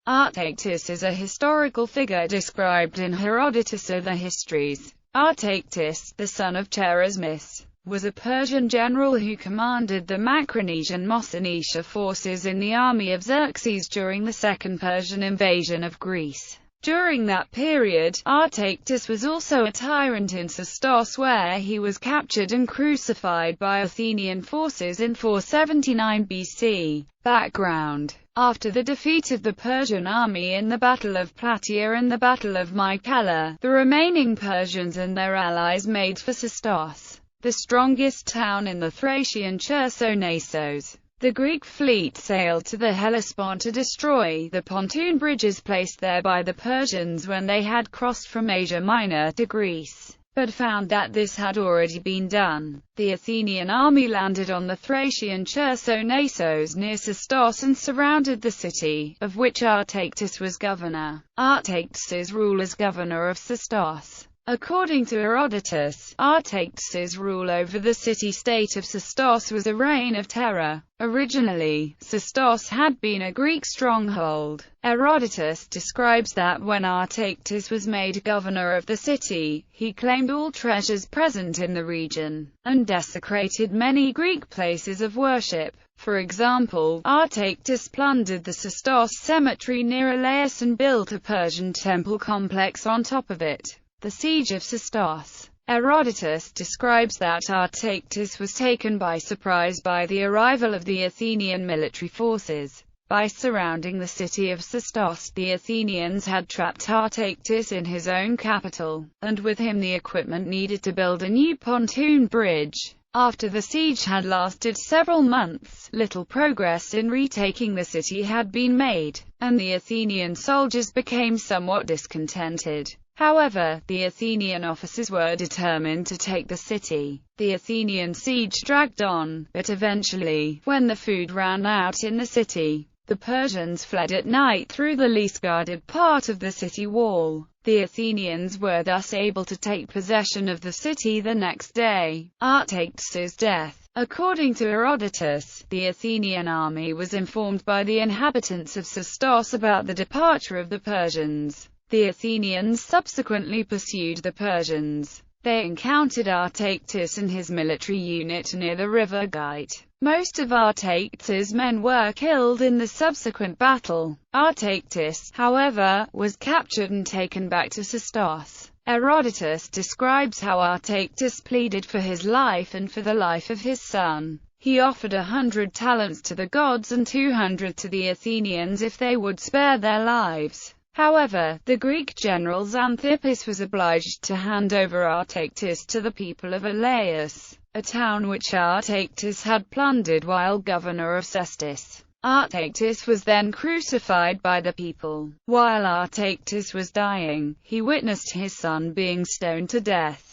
Artayctes is a historical figure described in Herodotus' other histories. Artayctes, the son of Cheresmis, was a Persian general who commanded the Macronesian Mosinisia forces in the army of Xerxes during the Second Persian invasion of Greece. During that period, Artayctes was also a tyrant in Sestos, where he was captured and crucified by Athenian forces in 479 BC. Background: after the defeat of the Persian army in the Battle of Plataea and the Battle of Mycale, the remaining Persians and their allies made for Sestos, the strongest town in the Thracian Chersonesos. The Greek fleet sailed to the Hellespont to destroy the pontoon bridges placed there by the Persians when they had crossed from Asia Minor to Greece, but found that this had already been done. The Athenian army landed on the Thracian Chersonesos near Sestos and surrounded the city, of which Artayctes was governor. Artayctes' rule as governor of Sestos. According to Herodotus, Artayctes' rule over the city-state of Sestos was a reign of terror. Originally, Sestos had been a Greek stronghold. Herodotus describes that when Artayctes was made governor of the city, he claimed all treasures present in the region, and desecrated many Greek places of worship. For example, Artayctes plundered the Sestos cemetery near Elaeus and built a Persian temple complex on top of it. The siege of Sestos. Herodotus describes that Artayctes was taken by surprise by the arrival of the Athenian military forces. By surrounding the city of Sestos, the Athenians had trapped Artayctes in his own capital, and with him the equipment needed to build a new pontoon bridge. After the siege had lasted several months, little progress in retaking the city had been made, and the Athenian soldiers became somewhat discontented. However, the Athenian officers were determined to take the city. The Athenian siege dragged on, but eventually, when the food ran out in the city, the Persians fled at night through the least guarded part of the city wall. The Athenians were thus able to take possession of the city the next day. Artayctes' death. According to Herodotus, the Athenian army was informed by the inhabitants of Sestos about the departure of the Persians. The Athenians subsequently pursued the Persians. They encountered Artayctes and his military unit near the river Gite. Most of Artayctes' men were killed in the subsequent battle. Artayctes, however, was captured and taken back to Sestos. Herodotus describes how Artayctes pleaded for his life and for the life of his son. He offered 100 talents to the gods and 200 to the Athenians if they would spare their lives. However, the Greek general Xanthippus was obliged to hand over Artayctes to the people of Elaeus, a town which Artayctes had plundered while governor of Sestos. Artayctes was then crucified by the people. While Artayctes was dying, he witnessed his son being stoned to death.